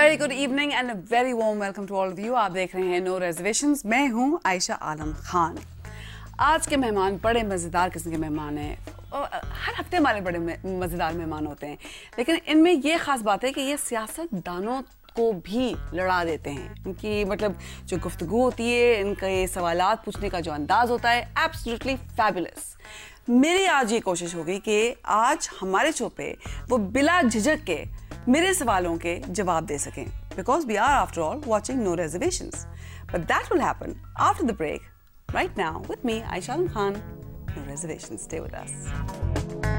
Very good evening and very warm welcome to all of you. आप देख रहे हैं नो रिजर्वेशंस। मैं हूं आयशा आलम खान। आज के मेहमान बड़े मज़ेदार किस्म के मेहमान हैं। हर हफ्ते हमारे बड़े मज़ेदार मेहमान होते हैं, लेकिन इनमें ये ख़ास बात है कि ये सियासतदानों को भी लड़ा देते हैं। इनकी मतलब जो गुफ्तगू होती है, इनके सवालात पूछने का जो अंदाज़ होता है, एब्सोल्युटली फैबुलस। मेरी आज ये कोशिश होगी कि आज हमारे शो पे वो बिला झिझक के मेरे सवालों के जवाब दे सकें, because we are after all watching no reservations. But that will happen after the break, right now with me, Aisha Alam Khan. No reservations, stay with us.